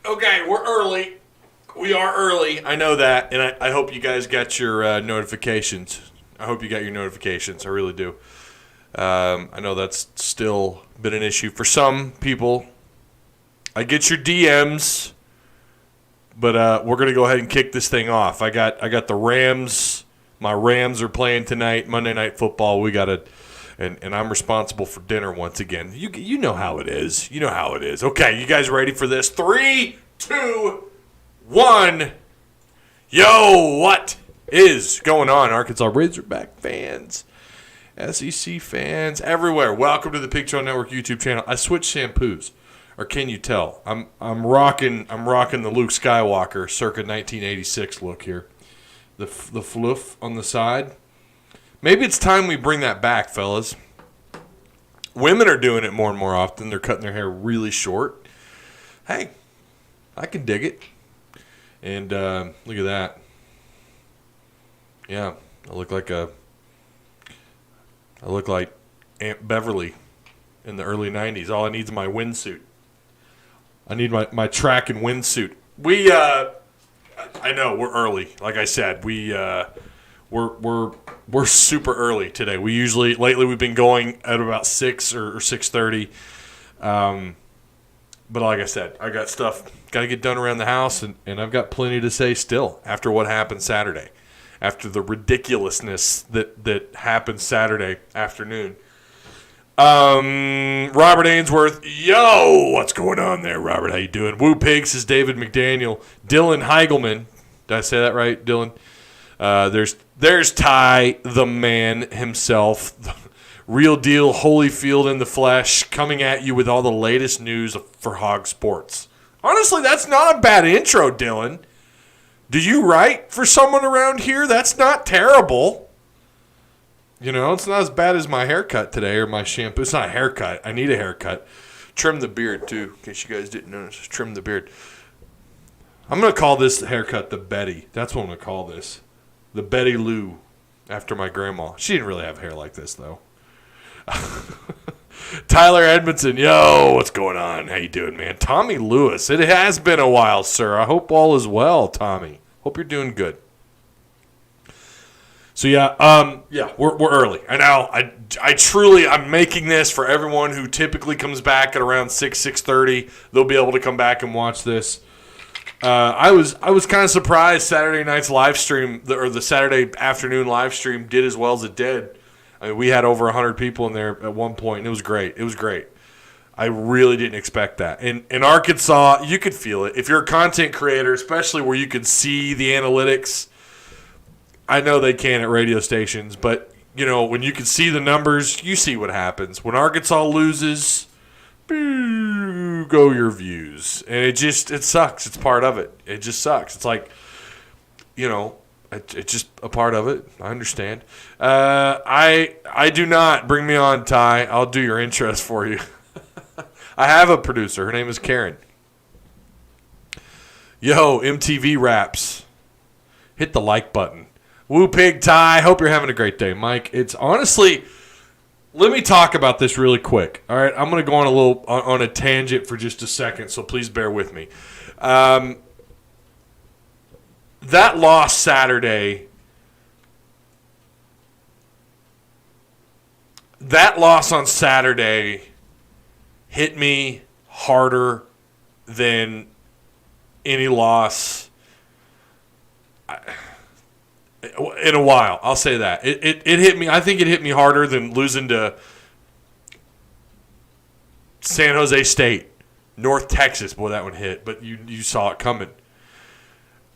Okay, we're early. We are early. I know that, and I hope you guys got your notifications. I hope you got your notifications. I really do. I know that's still been an issue for some people. I get your DMs, but we're gonna go ahead and kick this thing off. I got the Rams. My Rams are playing tonight, Monday Night Football. We got and I'm responsible for dinner once again. You know how it is. You know how it is. Okay, you guys ready for this? 3, 2, 1. Yo, what is going on, Arkansas Razorback fans, SEC fans, everywhere? Welcome to the Pig Trail Network YouTube channel. I switched shampoos, or can you tell? I'm rocking the Luke Skywalker circa 1986 look here. The fluff on the side. Maybe it's time we bring that back, fellas. Women are doing it more and more often. They're cutting their hair really short. Hey, I can dig it. And look at that. Yeah, I look like Aunt Beverly in the early 90s. All I need is my windsuit. I need my track and windsuit. I know we're early. Like I said, we're super early today. Lately we've been going at about 6 or 6:30. But like I said, I got stuff got to get done around the house, and I've got plenty to say still after what happened Saturday, after the ridiculousness that happened Saturday afternoon. Robert Ainsworth, yo, what's going on there, Robert? How you doing? Woo Pigs is David McDaniel. Dylan Heigelman, did I say that right, Dylan? There's Ty, the man himself, real deal, Holyfield in the flesh, coming at you with all the latest news for Hog Sports. Honestly, that's not a bad intro, Dylan. Do you write for someone around here? That's not terrible. You know, it's not as bad as my haircut today or my shampoo. It's not a haircut. I need a haircut. Trim the beard, too, in case you guys didn't notice. Trim the beard. I'm going to call this haircut the Betty. That's what I'm going to call this. The Betty Lou, after my grandma. She didn't really have hair like this, though. Tyler Edmonson, yo, what's going on? How you doing, man? Tommy Lewis, it has been a while, sir. I hope all is well, Tommy. Hope you're doing good. So we're early. I know. I'm making this for everyone who typically comes back at around 6:30. They'll be able to come back and watch this. I was kind of surprised Saturday night's live stream, or the Saturday afternoon live stream, did as well as it did. I mean, we had over 100 people in there at one point, and it was great. It was great. I really didn't expect that. In Arkansas, you could feel it. If you're a content creator, especially where you could see the analytics, I know they can at radio stations, but, you know, when you can see the numbers, you see what happens. When Arkansas loses, go your views. And it sucks. It's part of it. It just sucks. It's like, you know, it's just a part of it. I understand. I do not. Bring me on, Ty. I'll do your intros for you. I have a producer. Her name is Karen. Yo, MTV Raps. Hit the like button. Woo Pig Ty. Hope you're having a great day, Mike. It's honestly, let me talk about this really quick. All right, I'm going to go on a tangent for just a second, so please bear with me. That loss Saturday, on Saturday hit me harder than any loss in a while. I'll say that. It hit me. I think it hit me harder than losing to San Jose State, North Texas. Boy, that one hit, but you saw it coming.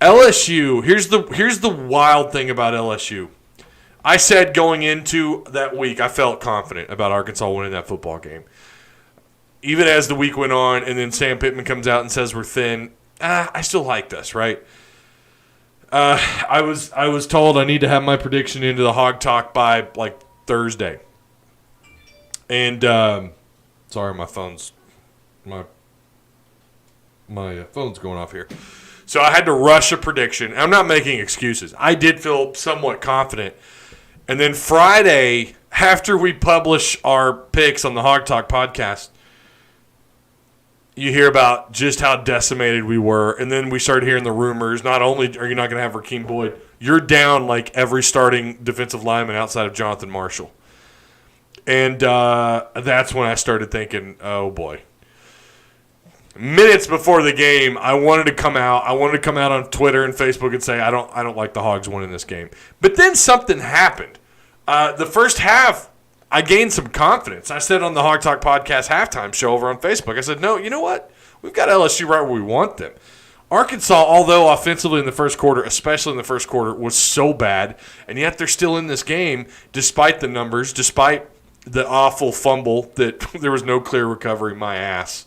LSU, here's the wild thing about LSU. I said going into that week, I felt confident about Arkansas winning that football game. Even as the week went on, and then Sam Pittman comes out and says we're thin, I still liked us, right? I was told I need to have my prediction into the Hog Talk by like Thursday. And sorry, my phone's going off here. So I had to rush a prediction. I'm not making excuses. I did feel somewhat confident. And then Friday, after we publish our picks on the Hog Talk podcast, you hear about just how decimated we were, and then we started hearing the rumors. Not only are you not going to have Rakeem Boyd, you're down like every starting defensive lineman outside of Jonathan Marshall. And that's when I started thinking, oh, boy. Minutes before the game, I wanted to come out. I wanted to come out on Twitter and Facebook and say, I don't like the Hogs winning this game. But then something happened. The first half, I gained some confidence. I said on the Hog Talk Podcast halftime show over on Facebook, I said, no, you know what? We've got LSU right where we want them. Arkansas, although offensively in the first quarter, especially in the first quarter, was so bad, and yet they're still in this game despite the numbers, despite the awful fumble that there was no clear recovery. My ass.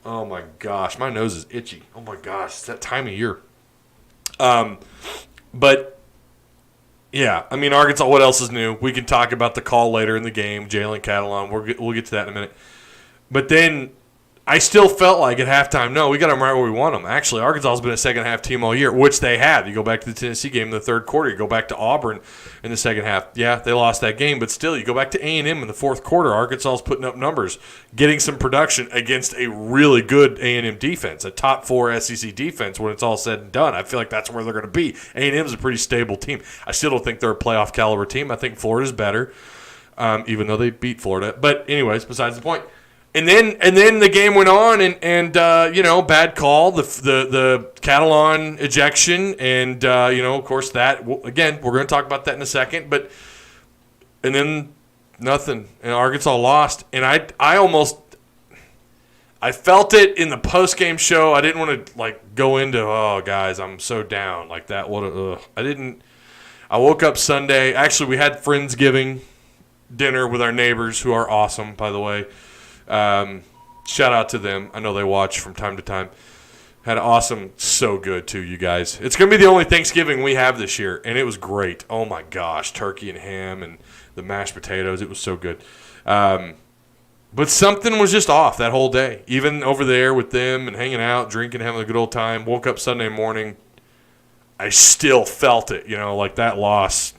Oh, my gosh. My nose is itchy. Oh, my gosh. It's that time of year. But yeah, I mean, Arkansas, what else is new? We can talk about the call later in the game, Jalen Catalon. We'll get to that in a minute. But then I still felt like at halftime, no, we got them right where we want them. Actually, Arkansas has been a second-half team all year, which they have. You go back to the Tennessee game in the third quarter. You go back to Auburn in the second half. Yeah, they lost that game, but still, you go back to A&M in the fourth quarter. Arkansas is putting up numbers, getting some production against a really good A&M defense, a top 4 SEC defense when it's all said and done. I feel like that's where they're going to be. A&M is a pretty stable team. I still don't think they're a playoff caliber team. I think Florida's better, even though they beat Florida. But anyways, besides the point. And then the game went on, and bad call, the Catalon ejection, and of course that again we're going to talk about that in a second. And then nothing, and Arkansas lost, and I felt it in the post game show. I didn't want to go into guys, I'm so down like that. I didn't. I woke up Sunday. Actually, we had Friendsgiving dinner with our neighbors, who are awesome, by the way. Shout out to them. I know they watch from time to time. Had an awesome, so good too, you guys. It's going to be the only Thanksgiving we have this year, and it was great. Oh my gosh, turkey and ham and the mashed potatoes. It was so good. But something was just off that whole day. Even over there with them and hanging out, drinking, having a good old time. Woke up Sunday morning. I still felt it, like that loss.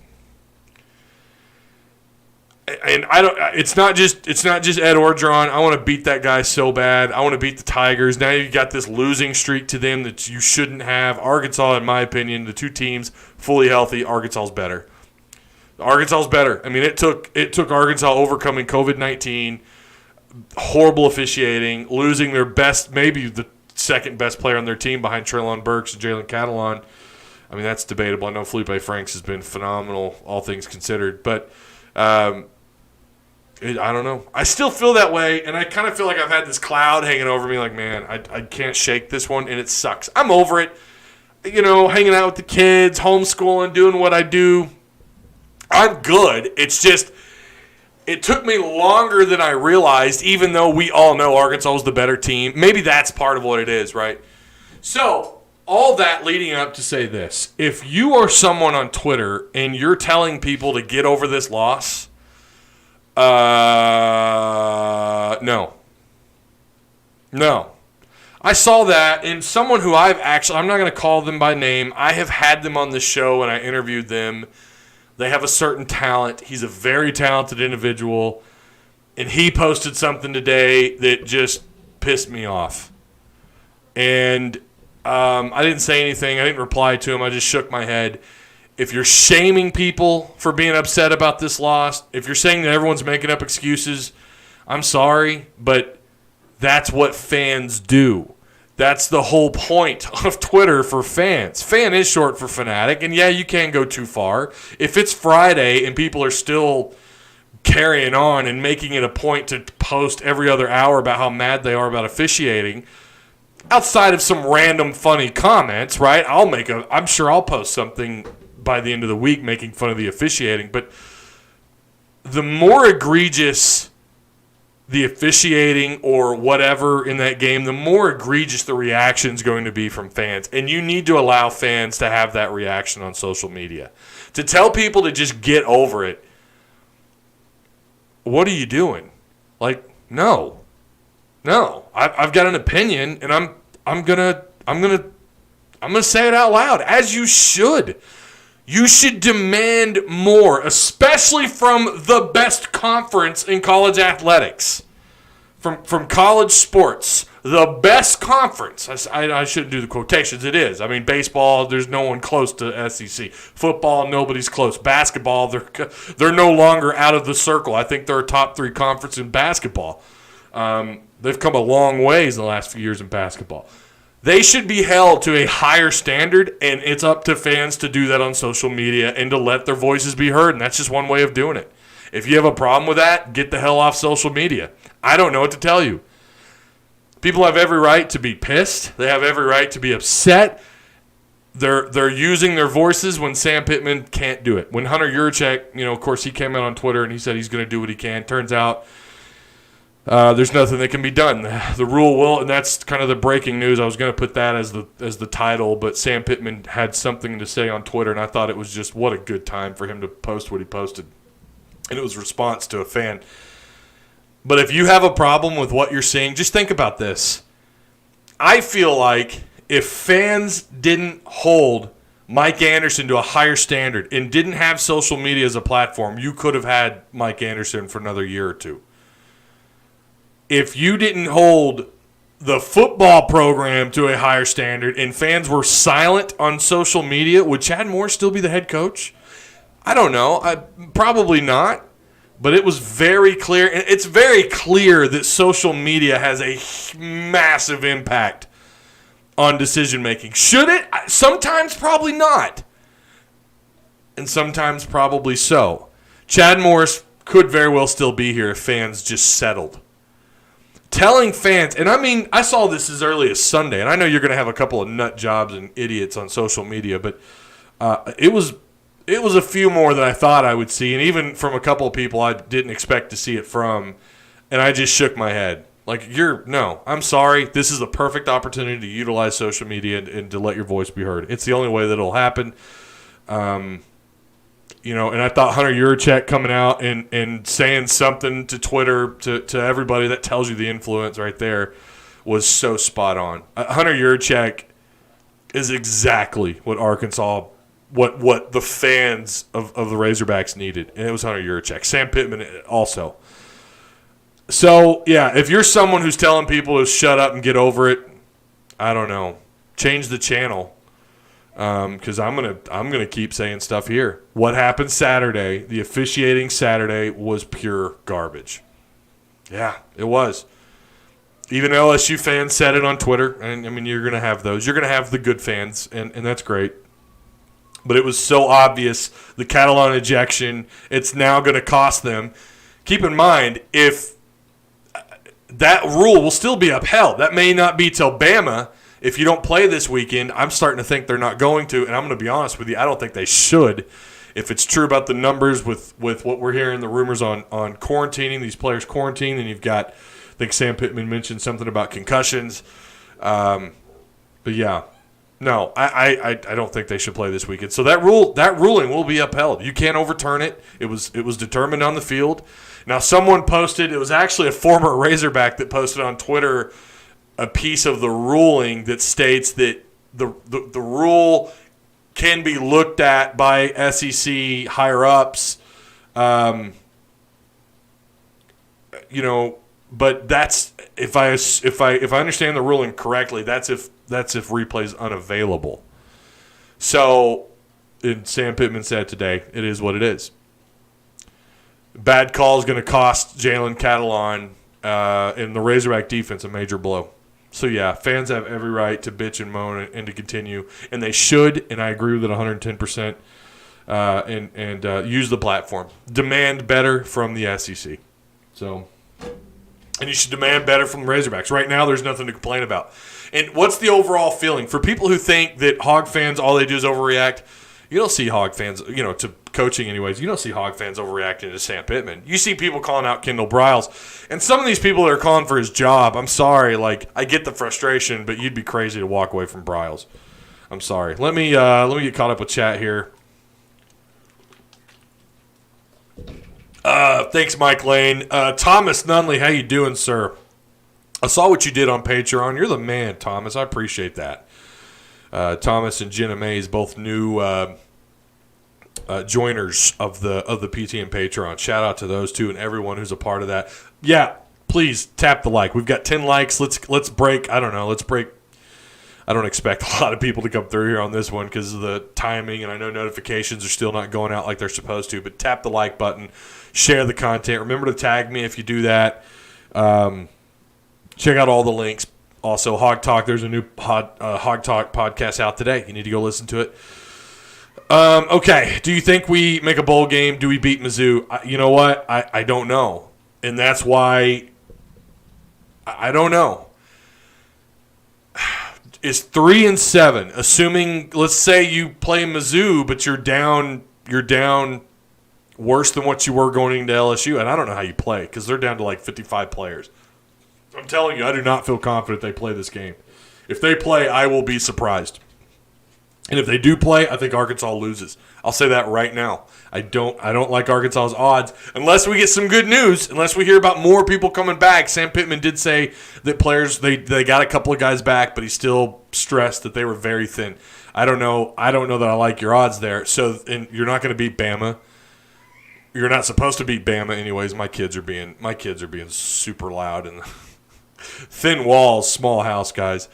And it's not just Ed Orgeron. I want to beat that guy so bad. I want to beat the Tigers. Now you got this losing streak to them that you shouldn't have. Arkansas, in my opinion, the two teams fully healthy. Arkansas's better. Arkansas's better. I mean, it took Arkansas overcoming COVID-19, horrible officiating, losing their best, maybe the second best player on their team behind Treylon Burks and Jalen Catalon. I mean, that's debatable. I know Felipe Franks has been phenomenal, all things considered, but. I don't know. I still feel that way, and I kind of feel like I've had this cloud hanging over me like, man, I can't shake this one, and it sucks. I'm over it. Hanging out with the kids, homeschooling, doing what I do. I'm good. It's just it took me longer than I realized, even though we all know Arkansas is the better team. Maybe that's part of what it is, right? So all that leading up to say this. If you are someone on Twitter and you're telling people to get over this loss, no. I saw that, and someone who I'm not going to call them by name. I have had them on the show, and I interviewed them. They have a certain talent. He's a very talented individual, and he posted something today that just pissed me off. And I didn't say anything. I didn't reply to him. I just shook my head. If you're shaming people for being upset about this loss, if you're saying that everyone's making up excuses, I'm sorry, but that's what fans do. That's the whole point of Twitter for fans. Fan is short for fanatic, and yeah, you can go too far. If it's Friday and people are still carrying on and making it a point to post every other hour about how mad they are about officiating, outside of some random funny comments, right? I'm sure I'll post something by the end of the week making fun of the officiating, but the more egregious the officiating or whatever in that game, the more egregious the reaction is going to be from fans. And you need to allow fans to have that reaction on social media. To tell people to just get over it, what are you doing? No. I've got an opinion, and I'm gonna say it out loud, as you should. You should demand more, especially from the best conference in college athletics, from college sports. the best conference. I shouldn't do the quotations. It is. I mean, baseball, there's no one close to SEC. Football, nobody's close. Basketball, they're no longer out of the circle. I think they're a top 3 conference in basketball. They've come a long ways in the last few years in basketball. They should be held to a higher standard, and it's up to fans to do that on social media and to let their voices be heard, and that's just one way of doing it. If you have a problem with that, get the hell off social media. I don't know what to tell you. People have every right to be pissed. They have every right to be upset. They're using their voices when Sam Pittman can't do it. When Hunter Yurachek, of course, he came out on Twitter and he said he's going to do what he can. Turns out there's nothing that can be done. The rule will, and that's kind of the breaking news. I was going to put that as the title, but Sam Pittman had something to say on Twitter, and I thought it was just what a good time for him to post what he posted. And it was a response to a fan. But if you have a problem with what you're seeing, just think about this. I feel like if fans didn't hold Mike Anderson to a higher standard and didn't have social media as a platform, you could have had Mike Anderson for another year or two. If you didn't hold the football program to a higher standard and fans were silent on social media, would Chad Morris still be the head coach? I don't know. Probably not. But it was very clear, and it's very clear that social media has a massive impact on decision-making. Should it? Sometimes probably not. And sometimes probably so. Chad Morris could very well still be here if fans just settled. Telling fans, and I mean, I saw this as early as Sunday, and I know you're going to have a couple of nut jobs and idiots on social media, but it was a few more than I thought I would see, and even from a couple of people I didn't expect to see it from, and I just shook my head. Like, I'm sorry. This is the perfect opportunity to utilize social media and to let your voice be heard. It's the only way that it'll happen. And I thought Hunter Yurachek coming out and saying something to Twitter to everybody that tells you the influence right there was so spot on. Hunter Yurachek is exactly what Arkansas what the fans of the Razorbacks needed, and it was Hunter Yurachek. Sam Pittman also. So, yeah, if you're someone who's telling people to shut up and get over it, I don't know. Change the channel, because I'm gonna keep saying stuff here. What happened Saturday, the officiating Saturday, was pure garbage. Yeah, it was. Even LSU fans said it on Twitter, and, I mean, you're going to have those. You're going to have the good fans, and that's great. But it was so obvious, the Catalan ejection, it's now going to cost them. Keep in mind, if that rule will still be upheld, that may not be till Bama. If you don't play this weekend, I'm starting to think they're not going to, and I'm going to be honest with you, I don't think they should. If it's true about the numbers with what we're hearing, the rumors on quarantining, these players quarantine, and you've got, I think Sam Pittman mentioned something about concussions. But yeah. No, I don't think they should play this weekend. So that ruling will be upheld. You can't overturn it. It was determined on the field. Now someone posted, it was actually a former Razorback that posted on Twitter a piece of the ruling that states that the rule can be looked at by SEC higher ups. But that's if I understand the ruling correctly, that's if replay is unavailable. So, and Sam Pittman said today, it is what it is. Bad call is going to cost Jalen Catalan and the Razorback defense a major blow. So yeah, fans have every right to bitch and moan and to continue, and they should. And I agree with it 110%. And use the platform. Demand better from the SEC. So. And you should demand better from the Razorbacks. Right now, there's nothing to complain about. And what's the overall feeling? For people who think that Hog fans, all they do is overreact, you don't see Hog fans, to coaching anyways, you don't see Hog fans overreacting to Sam Pittman. You see people calling out Kendall Briles. And some of these people that are calling for his job, I'm sorry, I get the frustration, but you'd be crazy to walk away from Briles. I'm sorry. Let me get caught up with chat here. Thanks, Mike Lane. Thomas Nunley, how you doing, sir? I saw what you did on Patreon. You're the man, Thomas. I appreciate that. Thomas and Jenna Mayes, both new joiners of the PT and Patreon. Shout out to those two and everyone who's a part of that. Yeah, please tap the like. We've got 10 likes. Let's break. I don't expect a lot of people to come through here on this one because of the timing, and I know notifications are still not going out like they're supposed to, but tap the like button, share the content. Remember to tag me if you do that. Check out all the links. Also, Hog Talk, there's a new Hog Talk podcast out today. You need to go listen to it. Okay, do you think we make a bowl game? Do we beat Mizzou? You know what? I don't know, and that's why I don't know. Is 3-7, assuming, let's say you play Mizzou, but you're down worse than what you were going into LSU, and I don't know how you play because they're down to like 55 players. I'm telling you, I do not feel confident they play this game. If they play, I will be surprised. And if they do play, I think Arkansas loses. I'll say that right now. I don't like Arkansas's odds unless we get some good news, unless we hear about more people coming back. Sam Pittman did say that players, they got a couple of guys back, but he still stressed that they were very thin. I don't know that I like your odds there. So, and you're not going to beat Bama. You're not supposed to beat Bama anyways. My kids are being super loud and thin walls, small house, guys.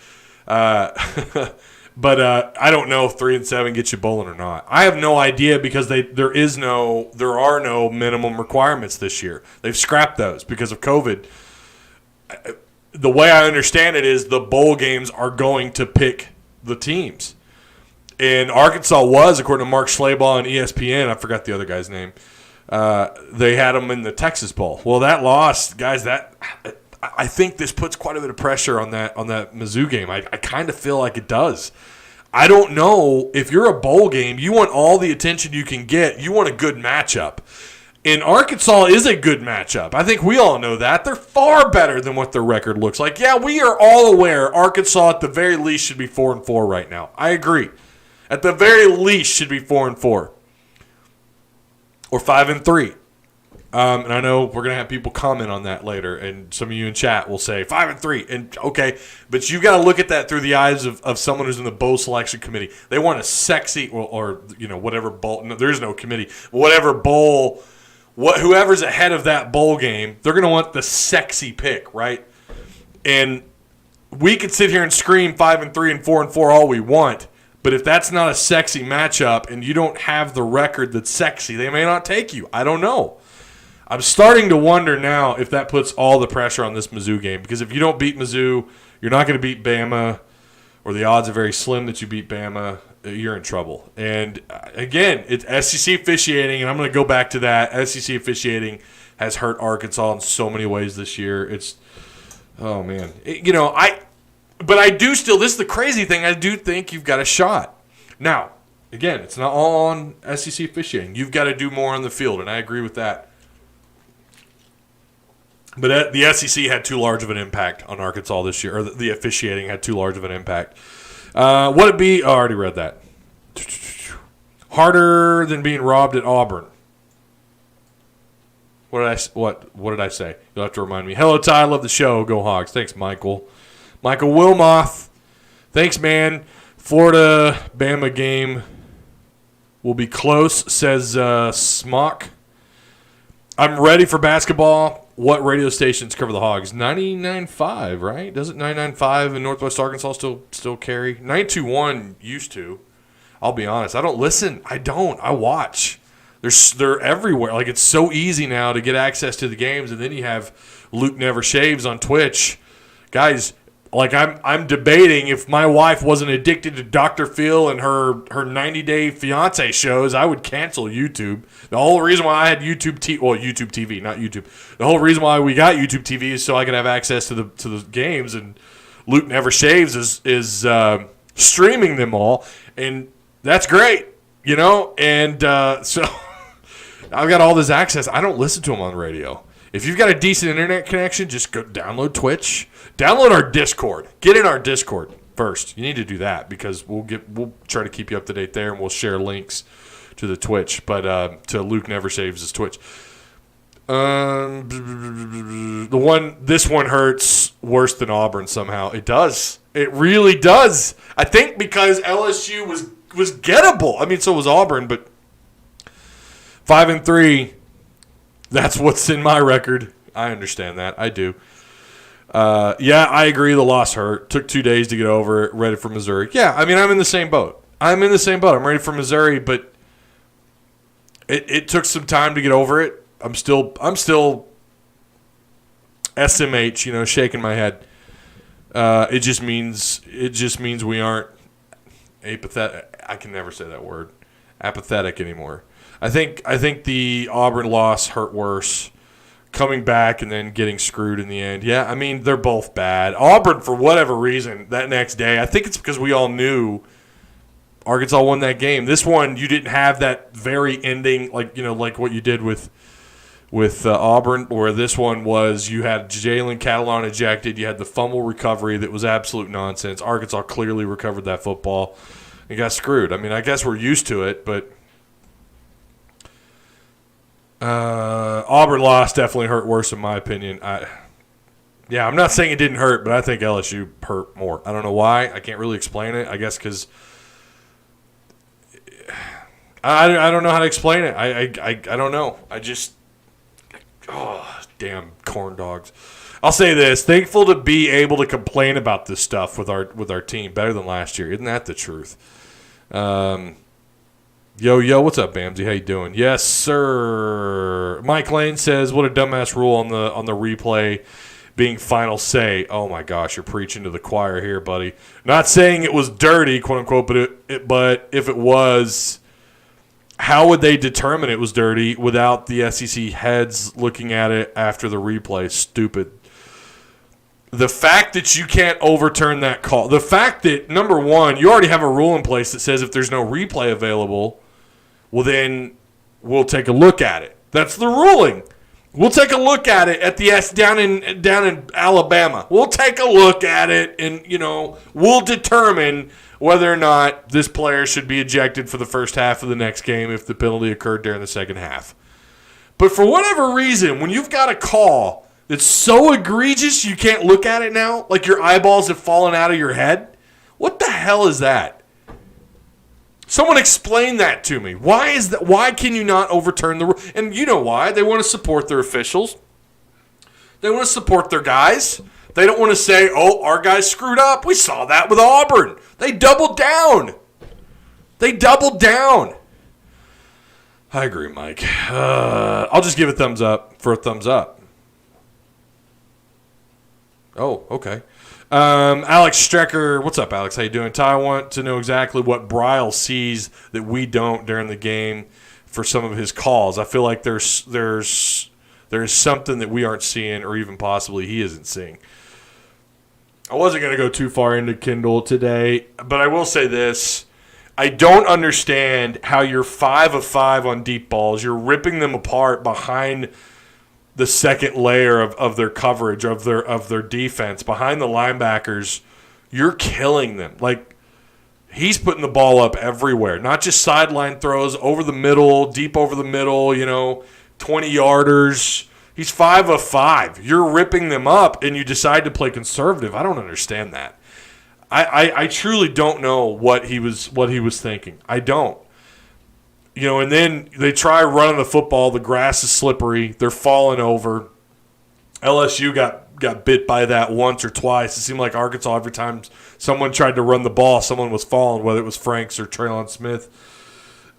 But I don't know if 3-7 gets you bowling or not. I have no idea because there are no minimum requirements this year. They've scrapped those because of COVID. The way I understand it is the bowl games are going to pick the teams. And Arkansas was, according to Mark Schlabach on ESPN, I forgot the other guy's name, they had them in the Texas Bowl. Well, that loss, guys, I think this puts quite a bit of pressure on that Mizzou game. I kind of feel like it does. I don't know. If you're a bowl game, you want all the attention you can get. You want a good matchup. And Arkansas is a good matchup. I think we all know that. They're far better than what their record looks like. Yeah, we are all aware Arkansas at the very least should be 4-4 right now. I agree. At the very least should be 4-4. Or 5-3. And I know we're going to have people comment on that later, and some of you in chat will say 5-3. And okay, but you got to look at that through the eyes of someone who's in the bowl selection committee. They want a sexy or whatever bowl. No, there is no committee. Whatever bowl, whoever's ahead of that bowl game, they're going to want the sexy pick, right? And we could sit here and scream 5-3 and 4-4 all we want, but if that's not a sexy matchup and you don't have the record that's sexy, they may not take you. I don't know. I'm starting to wonder now if that puts all the pressure on this Mizzou game. Because if you don't beat Mizzou, you're not going to beat Bama, or the odds are very slim that you beat Bama. You're in trouble. And, again, it's SEC officiating, and I'm going to go back to that. SEC officiating has hurt Arkansas in so many ways this year. Oh, man. But I do still – this is the crazy thing. I do think you've got a shot. Now, again, it's not all on SEC officiating. You've got to do more on the field, and I agree with that. But the SEC had too large of an impact on Arkansas this year, or the officiating had too large of an impact. Would it be? Oh, I already read that. Harder than being robbed at Auburn. What did I say? You'll have to remind me. Hello, Ty. Love the show. Go Hogs. Thanks, Michael. Michael Wilmoth. Thanks, man. Florida Bama game will be close, says Smock. I'm ready for basketball. What radio stations cover the Hogs? 99.5, right? Doesn't 99.5 in Northwest Arkansas still carry? 92.1 used to. I'll be honest. I don't listen. I don't. I watch. They're everywhere. Like, it's so easy now to get access to the games, and then you have Luke Never Shaves on Twitch. Guys, like, I'm debating if my wife wasn't addicted to Dr. Phil and her 90-Day Fiancé shows, I would cancel YouTube. The whole reason why I had YouTube TV, not YouTube. The whole reason why we got YouTube TV is so I could have access to the games, and Luke Never Shaves is streaming them all, and that's great, And so I've got all this access. I don't listen to them on the radio. If you've got a decent internet connection, just go download Twitch. Download our Discord. Get in our Discord first. You need to do that because we'll try to keep you up to date there, and we'll share links to the Twitch, but to Luke Never Saves' Twitch. This one hurts worse than Auburn somehow. It does. It really does. I think because LSU was gettable. I mean, so was Auburn, but 5-3. That's what's in my record. I understand that. I do. Yeah, I agree. The loss hurt. Took 2 days to get over it. Ready for Missouri. Yeah, I mean, I'm in the same boat. I'm ready for Missouri, but it took some time to get over it. I'm still SMH, shaking my head. It just means we aren't apathetic. I can never say that word. Apathetic anymore. I think the Auburn loss hurt worse. Coming back and then getting screwed in the end. Yeah, I mean, they're both bad. Auburn, for whatever reason, that next day, I think it's because we all knew Arkansas won that game. This one, you didn't have that very ending, like what you did with Auburn, where this one was you had Jalen Catalon ejected, you had the fumble recovery that was absolute nonsense. Arkansas clearly recovered that football and got screwed. I mean, I guess we're used to it, but Auburn loss definitely hurt worse in my opinion. I'm not saying it didn't hurt, but I think LSU hurt more. I don't know why. I can't really explain it. I guess because I don't know how to explain it. I don't know. Damn corn dogs. I'll say this: thankful to be able to complain about this stuff with our team better than last year. Isn't that the truth? Yo, what's up, Bamsy? How you doing? Yes, sir. Mike Lane says, "What a dumbass rule on the replay being final say." Oh my gosh, you're preaching to the choir here, buddy. Not saying it was dirty, quote unquote, but if it was, how would they determine it was dirty without the SEC heads looking at it after the replay? Stupid. The fact that you can't overturn that call, the fact that, number one, you already have a rule in place that says if there's no replay available, well, then we'll take a look at it. That's the ruling. We'll take a look at it at the down in Alabama. We'll take a look at it, and we'll determine whether or not this player should be ejected for the first half of the next game if the penalty occurred during the second half. But for whatever reason, when you've got a call that's so egregious you can't look at it now, like your eyeballs have fallen out of your head, what the hell is that? Someone explain that to me. Why is that? Why can you not overturn the rule? And you know why? They want to support their officials. They want to support their guys. They don't want to say, "Oh, our guys screwed up." We saw that with Auburn. They doubled down. I agree, Mike. I'll just give a thumbs up for a thumbs up. Oh, okay. Alex Strecker, what's up, Alex? How you doing? Ty, I want to know exactly what Bryle sees that we don't during the game for some of his calls. I feel like there's something that we aren't seeing, or even possibly he isn't seeing. I wasn't going to go too far into Kindle today, but I will say this. I don't understand how you're 5 of 5 on deep balls. You're ripping them apart behind the second layer of their coverage, of their defense, behind the linebackers. You're killing them. Like, he's putting the ball up everywhere, not just sideline throws, over the middle, deep over the middle, 20-yarders. He's 5 of 5. You're ripping them up, and you decide to play conservative. I don't understand that. I truly don't know what he was thinking. I don't. And then they try running the football. The grass is slippery. They're falling over. LSU got bit by that once or twice. It seemed like Arkansas, every time someone tried to run the ball, someone was falling, whether it was Franks or Traylon Smith.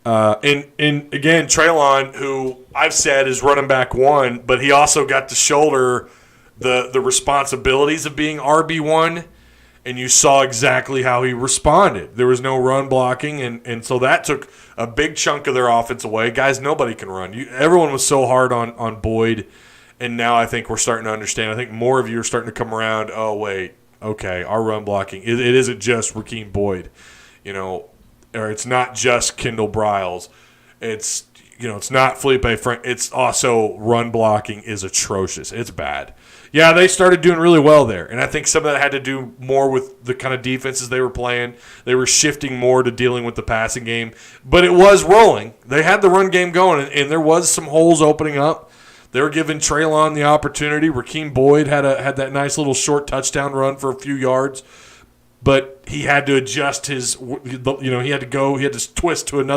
And again, Traylon, who I've said is running back one, but he also got to shoulder the responsibilities of being RB1. And you saw exactly how he responded. There was no run blocking, and so that took a big chunk of their offense away. Guys, nobody can run. Everyone was so hard on Boyd, and now I think we're starting to understand. I think more of you are starting to come around. Oh, wait, okay, our run blocking, it isn't just Rakeem Boyd, or it's not just Kendall Briles. It's not Felipe Frank. It's also run blocking is atrocious. It's bad. Yeah, they started doing really well there, and I think some of that had to do more with the kind of defenses they were playing. They were shifting more to dealing with the passing game, but it was rolling. They had the run game going, and there was some holes opening up. They were giving Traylon the opportunity. Rakeem Boyd had that nice little short touchdown run for a few yards. but he had to adjust he had to twist to an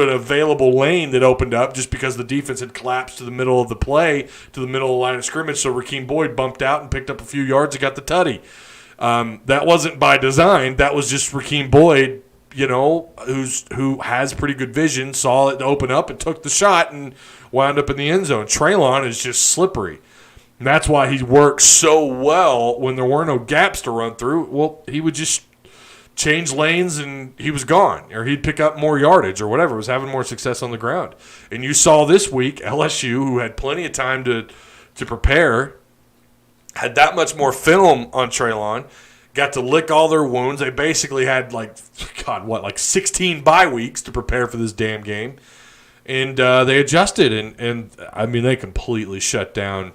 available lane that opened up just because the defense had collapsed to the middle of the play, to the middle of the line of scrimmage. So Rakeem Boyd bumped out and picked up a few yards and got the tutty. That wasn't by design. That was just Rakeem Boyd, who has pretty good vision, saw it open up and took the shot and wound up in the end zone. Treylon is just slippery. And that's why he worked so well when there were no gaps to run through. Well, he would just change lanes and he was gone. Or he'd pick up more yardage or whatever, was having more success on the ground. And you saw this week LSU, who had plenty of time to prepare, had that much more film on Treylon, got to lick all their wounds. They basically had 16 bye weeks to prepare for this damn game. And they adjusted, and I mean, they completely shut down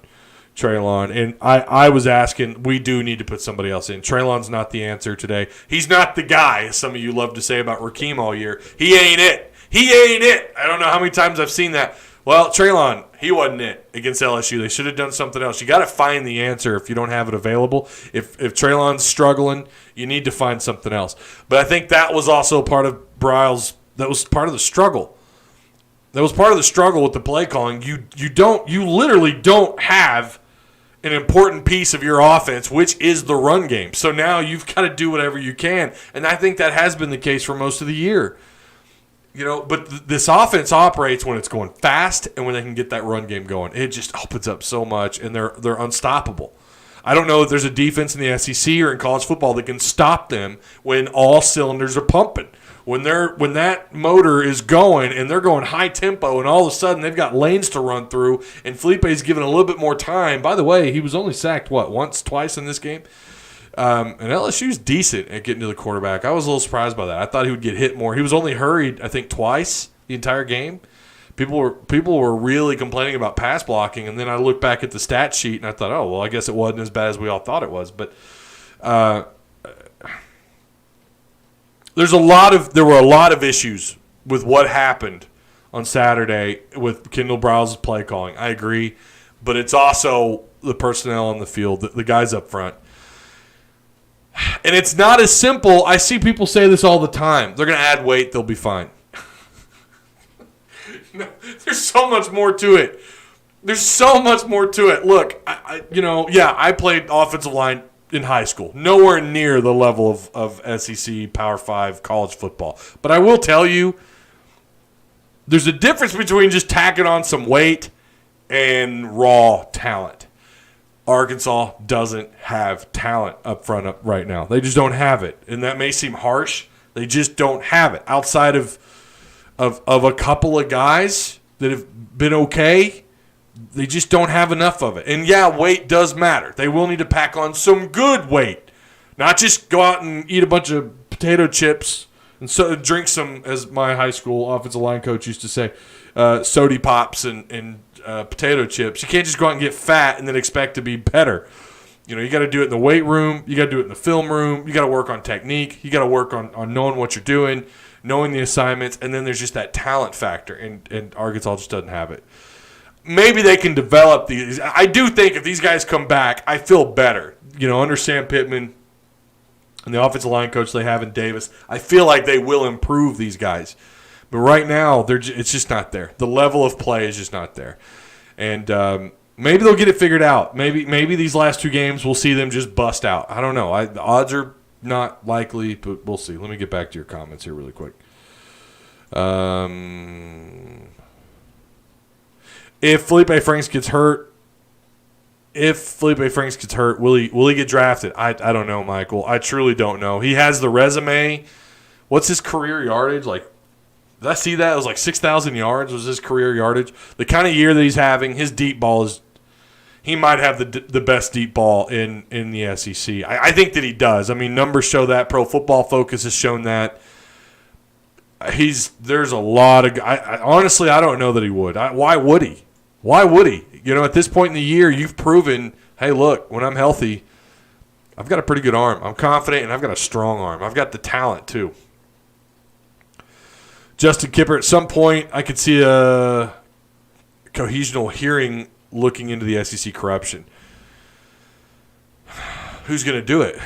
Treylon. And I was asking, we do need to put somebody else in. Treylon's not the answer today. He's not the guy, as some of you love to say about Rakeem all year. He ain't it. He ain't it. I don't know how many times I've seen that. Well, Treylon, he wasn't it against LSU. They should have done something else. You got to find the answer if you don't have it available. If Treylon's struggling, you need to find something else. But I think that was also part of Briles. That was part of the struggle. That was part of the struggle with the play calling. You literally don't have an important piece of your offense, which is the run game. So now you've got to do whatever you can, and I think that has been the case for most of the year. But this offense operates when it's going fast and when they can get that run game going. It just opens up so much, and they're unstoppable. I don't know if there's a defense in the SEC or in college football that can stop them when all cylinders are pumping. When that motor is going and they're going high tempo, and all of a sudden they've got lanes to run through, and Felipe's given a little bit more time. By the way, he was only sacked twice in this game. And LSU's decent at getting to the quarterback. I was a little surprised by that. I thought he would get hit more. He was only hurried, I think, twice the entire game. People were really complaining about pass blocking, and then I looked back at the stat sheet and I thought, oh, well, I guess it wasn't as bad as we all thought it was. But there were a lot of issues with what happened on Saturday with Kendall Briles' play calling. I agree, but it's also the personnel on the field, the guys up front. And it's not as simple. I see people say this all the time. They're going to add weight, they'll be fine. No, there's so much more to it. There's so much more to it. Look, I played offensive line in high school. Nowhere near the level of SEC, Power 5, college football. But I will tell you, there's a difference between just tacking on some weight and raw talent. Arkansas doesn't have talent up front right now. They just don't have it. And that may seem harsh. They just don't have it. Outside of a couple of guys that have been okay, they just don't have enough of it. And, yeah, weight does matter. They will need to pack on some good weight. Not just go out and eat a bunch of potato chips and drink some, as my high school offensive line coach used to say, sody pops and potato chips. You can't just go out and get fat and then expect to be better. You got to do it in the weight room. You got to do it in the film room. You got to work on technique. You got to work on knowing what you're doing, knowing the assignments, and then there's just that talent factor, and Arkansas just doesn't have it. Maybe they can develop these. I do think if these guys come back, I feel better. Under Sam Pittman and the offensive line coach they have in Davis, I feel like they will improve these guys. But right now, it's just not there. The level of play is just not there. And maybe they'll get it figured out. Maybe these last two games we'll see them just bust out. I don't know. The odds are not likely, but we'll see. Let me get back to your comments here really quick. If Felipe Franks gets hurt, will he get drafted? I don't know, Michael. I truly don't know. He has the resume. What's his career yardage? Did I see that? It was 6,000 yards was his career yardage. The kind of year that he's having, his deep ball is – he might have the best deep ball in the SEC. I think that he does. I mean, numbers show that. Pro Football Focus has shown that. There's a lot of – honestly, I don't know that he would. Why would he? Why would he? At this point in the year, you've proven, hey, look, when I'm healthy, I've got a pretty good arm. I'm confident, and I've got a strong arm. I've got the talent, too. Justin Kipper, at some point, I could see a cohesional hearing looking into the SEC corruption. Who's going to do it?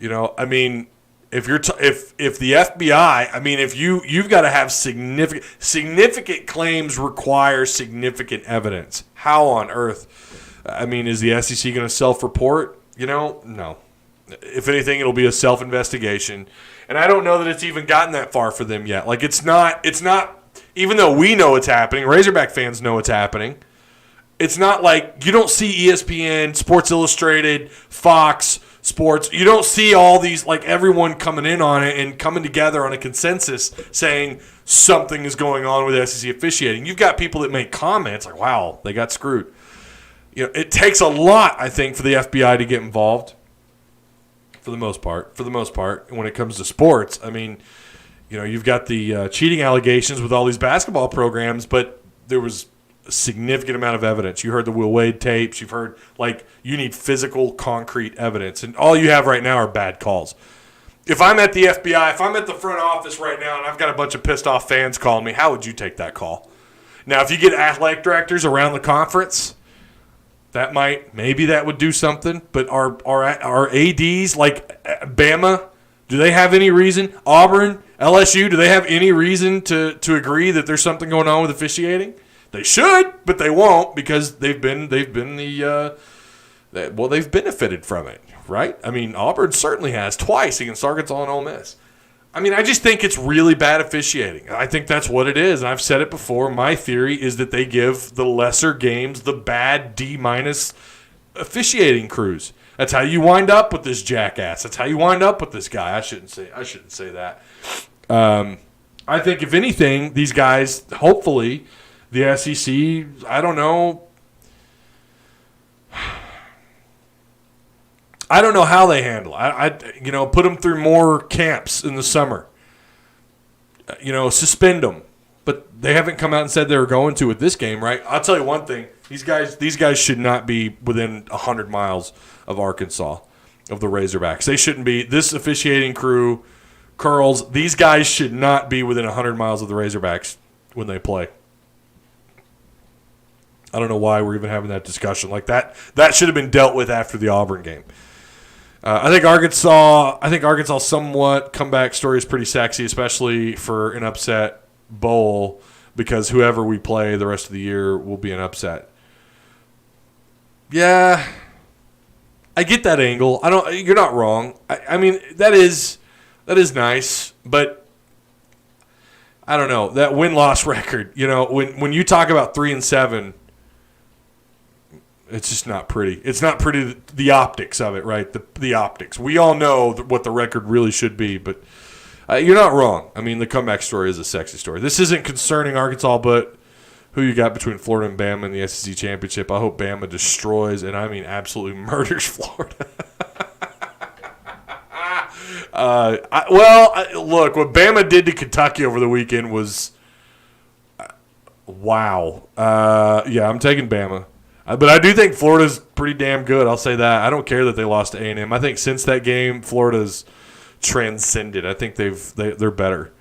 I mean, if you're if the FBI, I mean, if you've got to have significant claims require significant evidence. How on earth? I mean, is the SEC going to self-report? No. If anything, it'll be a self-investigation, and I don't know that it's even gotten that far for them yet. Like it's not. Even though we know it's happening, Razorback fans know it's happening. It's not like you don't see ESPN, Sports Illustrated, Fox Sports. You don't see all these, like everyone coming in on it and coming together on a consensus saying something is going on with SEC officiating. You've got people that make comments like, wow, they got screwed. It takes a lot, I think, for the FBI to get involved for the most part, when it comes to sports. I mean, you've got the cheating allegations with all these basketball programs, but there was a significant amount of evidence. You heard the Will Wade tapes. You've heard, you need physical, concrete evidence. And all you have right now are bad calls. If I'm at the FBI, if I'm at the front office right now and I've got a bunch of pissed off fans calling me, how would you take that call? Now, if you get athletic directors around the conference, maybe that would do something. But our ADs, like Bama, do they have any reason? Auburn, LSU, do they have any reason to agree that there's something going on with officiating? They should, but they won't because they've benefited from it, right? I mean, Auburn certainly has twice against Arkansas and Ole Miss. I mean, I just think it's really bad officiating. I think that's what it is, and I've said it before. My theory is that they give the lesser games the bad D- officiating crews. That's how you wind up with this jackass. That's how you wind up with this guy. I shouldn't say that. I think if anything, these guys, hopefully, the SEC, I don't know. I don't know how they handle it. I put them through more camps in the summer. Suspend them. But they haven't come out and said they were going to with this game, right? I'll tell you one thing. These guys should not be within 100 miles of Arkansas, of the Razorbacks. They shouldn't be. This officiating crew, Curls, these guys should not be within 100 miles of the Razorbacks when they play. I don't know why we're even having that discussion. Like that should have been dealt with after the Auburn game. I think Arkansas somewhat comeback story is pretty sexy, especially for an upset bowl, because whoever we play the rest of the year will be an upset. Yeah, I get that angle. You're not wrong. I mean, that is nice, but I don't know that win-loss record. When you talk about 3-7. It's just not pretty. It's not pretty, the optics of it, right? The optics. We all know what the record really should be, but you're not wrong. I mean, the comeback story is a sexy story. This isn't concerning Arkansas, but who you got between Florida and Bama in the SEC Championship. I hope Bama destroys, and I mean absolutely murders Florida. Look, what Bama did to Kentucky over the weekend was wow. Yeah, I'm taking Bama. But I do think Florida's pretty damn good. I'll say that. I don't care that they lost to A&M. I think since that game, Florida's transcended. I think they're better.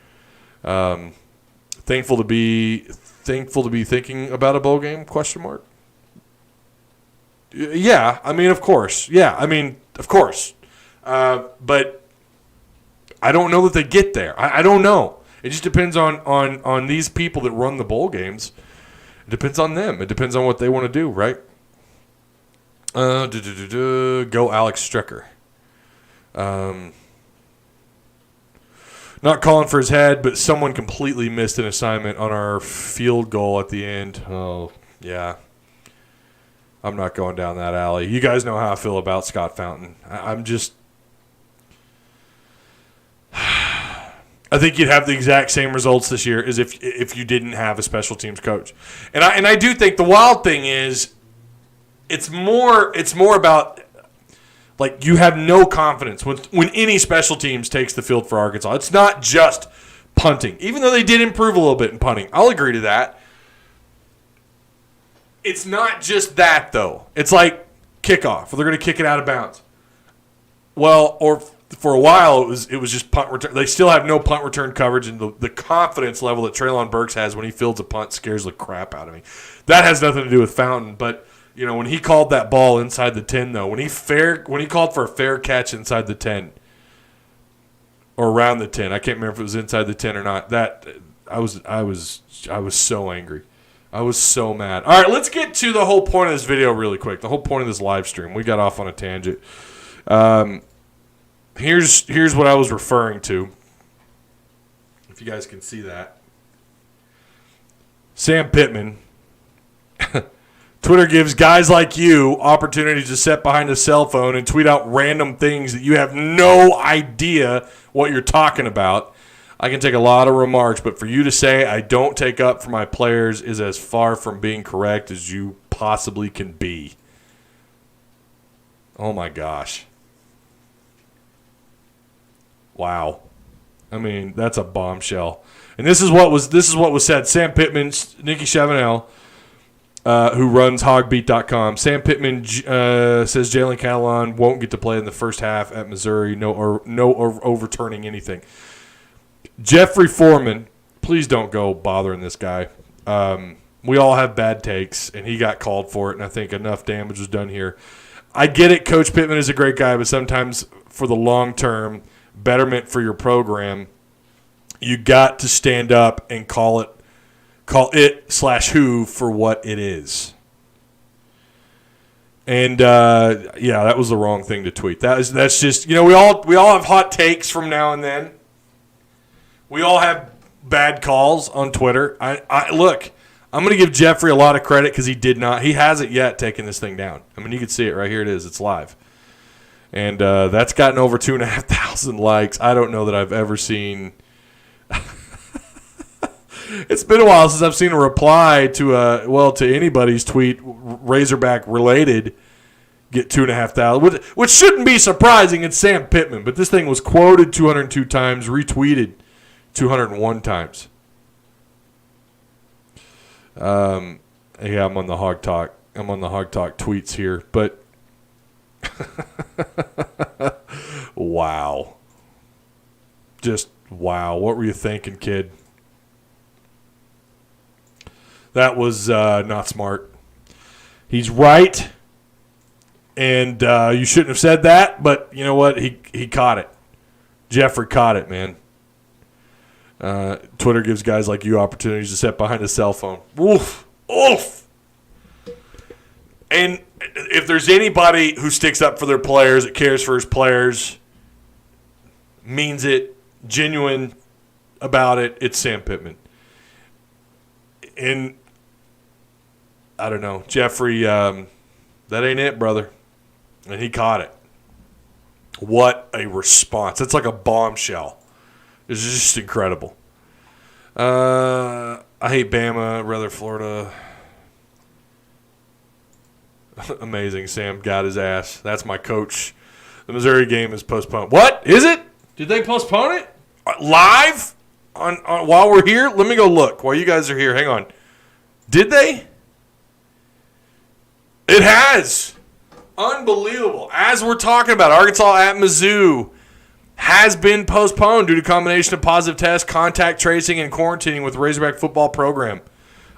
Thankful to be thinking about a bowl game? Question mark. Yeah, I mean, of course. Yeah, I mean, of course. But I don't know that they get there. I don't know. It just depends on these people that run the bowl games. It depends on them. It depends on what they want to do, right? Go Alex Strecker. Not calling for his head, but someone completely missed an assignment on our field goal at the end. Oh, yeah. I'm not going down that alley. You guys know how I feel about Scott Fountain. I'm just... I think you'd have the exact same results this year as if you didn't have a special teams coach. And I do think the wild thing is it's more about like you have no confidence when any special teams takes the field for Arkansas. It's not just punting. Even though they did improve a little bit in punting. I'll agree to that. It's not just that though. It's like kickoff. They're going to kick it out of bounds. Well, or for a while, it was just punt return. They still have no punt return coverage, and the confidence level that Treylon Burks has when he fields a punt scares the crap out of me. That has nothing to do with Fountain, but when he called that ball inside the 10, though, when he called for a fair catch inside the 10, or around the 10. I can't remember if it was inside the 10 or not. That I was so angry. I was so mad. All right, let's get to the whole point of this video really quick. The whole point of this live stream. We got off on a tangent. Here's what I was referring to. If you guys can see that. Sam Pittman. Twitter gives guys like you opportunities to sit behind a cell phone and tweet out random things that you have no idea what you're talking about. I can take a lot of remarks, but for you to say I don't take up for my players is as far from being correct as you possibly can be. Oh my gosh. Wow. I mean, that's a bombshell. And this is what was said. Sam Pittman, Nikki Chavanel, who runs hogbeat.com. Sam Pittman says Jalen Catalon won't get to play in the first half at Missouri. No overturning anything. Jeffrey Foreman, please don't go bothering this guy. We all have bad takes, and he got called for it, and I think enough damage was done here. I get it. Coach Pittman is a great guy, but sometimes for the long-term betterment for your program, you got to stand up and call it/who for what it is. And that was the wrong thing to tweet. That's just, we all have hot takes from now and then. We all have bad calls on Twitter. Look, I'm going to give Jeffrey a lot of credit because he hasn't yet taken this thing down. I mean, you can see it right here. It is. It's live. And that's gotten over 2,500 likes. I don't know that I've ever seen. It's been a while since I've seen a reply to anybody's tweet, Razorback related, get 2,500, which shouldn't be surprising. It's Sam Pittman, but this thing was quoted 202 times, retweeted 201 times. I'm on the Hog Talk. I'm on the Hog Talk tweets here, but wow. Just wow. What were you thinking, kid? That was not smart. He's right, and you shouldn't have said that, but you know what? He caught it. Jeffrey caught it, man. Twitter gives guys like you opportunities to sit behind a cell phone. Oof. Oof. And if there's anybody who sticks up for their players, that cares for his players, means it, genuine about it, it's Sam Pittman. And I don't know, Jeffrey, that ain't it, brother. And he caught it. What a response. That's like a bombshell. It's just incredible. I hate Bama, rather Florida. Amazing. Sam got his ass. That's my coach. The Missouri game is postponed. What? Is it? Did they postpone it? Live? On while we're here? Let me go look while you guys are here. Hang on. Did they? It has. Unbelievable. As we're talking about, Arkansas at Mizzou has been postponed due to combination of positive tests, contact tracing, and quarantining with the Razorback football program.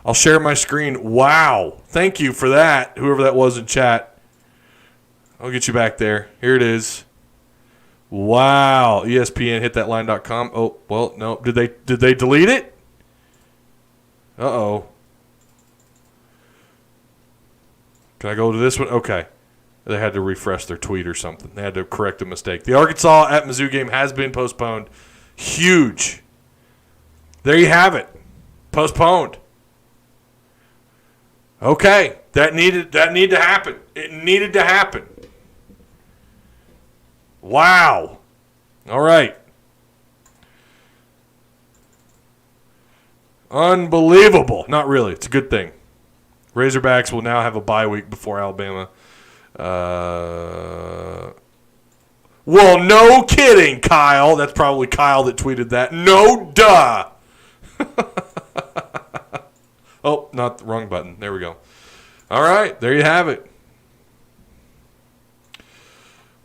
I'll share my screen. Wow. Thank you for that, whoever that was in chat. I'll get you back there. Here it is. Wow. ESPN, hitthatline.com. Oh, well, no. Did they delete it? Uh-oh. Can I go to this one? Okay. They had to refresh their tweet or something. They had to correct a mistake. The Arkansas at Mizzou game has been postponed. Huge. There you have it. Postponed. Okay. That needed to happen. It needed to happen. Wow. All right. Unbelievable. Not really. It's a good thing. Razorbacks will now have a bye week before Alabama. Well, no kidding, Kyle. That's probably Kyle that tweeted that. No duh. Oh, not the wrong button. There we go. All right, there you have it.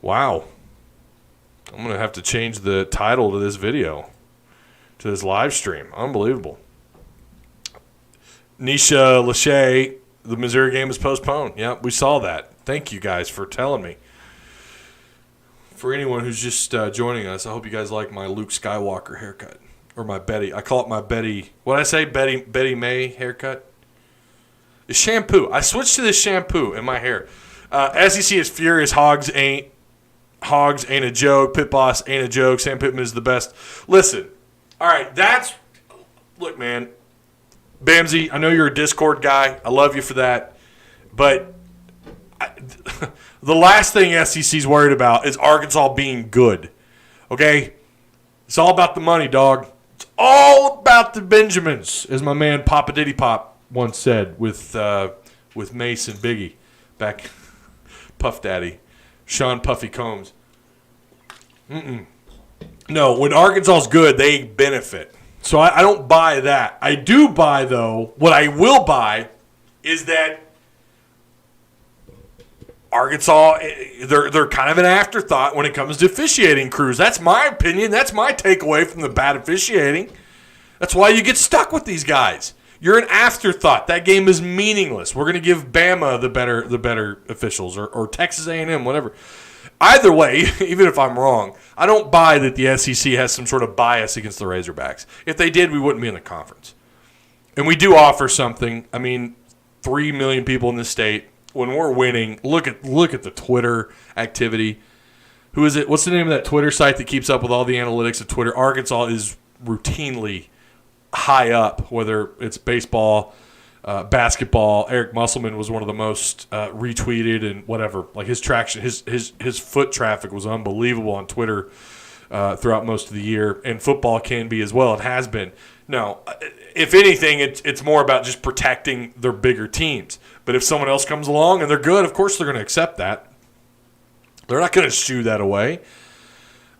Wow. I'm going to have to change the title to this video, to this live stream. Unbelievable. Nisha Lachey, the Missouri game is postponed. Yep, we saw that. Thank you guys for telling me. For anyone who's just joining us, I hope you guys like my Luke Skywalker haircut. Or my Betty. I call it my Betty. What did I say? Betty May haircut? The shampoo. I switched to this shampoo in my hair. SEC is furious. Hogs ain't a joke. Pit Boss ain't a joke. Sam Pittman is the best. Listen. All right. Look, man. Bamsey, I know you're a Discord guy. I love you for that. But the last thing SEC's worried about is Arkansas being good. Okay? It's all about the money, dog. It's all about the Benjamins, as my man Papa Diddy Pop once said with Mace and Biggie back. Puff Daddy. Sean Puffy Combs. No, when Arkansas's good, they benefit. So I don't buy that. I do buy, though, what I will buy is that Arkansas, they're kind of an afterthought when it comes to officiating crews. That's my opinion. That's my takeaway from the bad officiating. That's why you get stuck with these guys. You're an afterthought. That game is meaningless. We're going to give Bama the better officials or Texas A&M, whatever. Either way, even if I'm wrong, I don't buy that the SEC has some sort of bias against the Razorbacks. If they did, we wouldn't be in the conference. And we do offer something. I mean, 3 million people in this state. When we're winning, look at the Twitter activity. Who is it? What's the name of that Twitter site that keeps up with all the analytics of Twitter? Arkansas is routinely high up, whether it's baseball, basketball. Eric Musselman was one of the most retweeted and whatever. Like his traction, his foot traffic was unbelievable on Twitter throughout most of the year, and football can be as well. It has been. No, if anything, it's more about just protecting their bigger teams. But if someone else comes along and they're good, of course they're going to accept that. They're not going to shoo that away.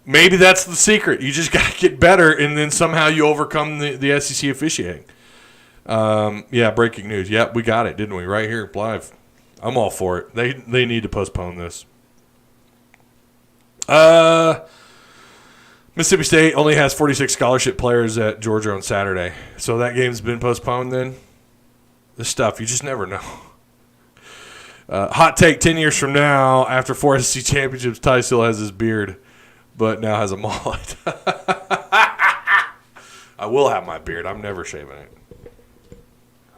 Maybe that's the secret. You just got to get better, and then somehow you overcome the SEC officiating. Yeah, breaking news. Yep, we got it, didn't we? Right here, live. I'm all for it. They need to postpone this. Mississippi State only has 46 scholarship players at Georgia on Saturday. So that game's been postponed then? This stuff, you just never know. Hot take, 10 years from now, after 4 SEC championships, Ty still has his beard, but now has a mullet. I will have my beard. I'm never shaving it.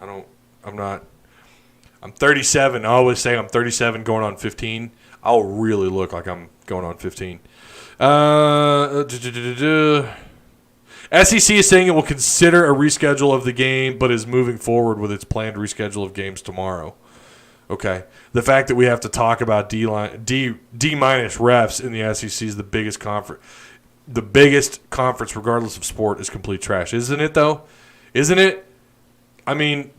I'm 37. I always say I'm 37 going on 15. I'll really look like I'm going on 15. SEC is saying it will consider a reschedule of the game, but is moving forward with its planned reschedule of games tomorrow. Okay. The fact that we have to talk about D- refs in the SEC is the biggest conference. The biggest conference, regardless of sport, is complete trash. Isn't it, though? Isn't it? I mean,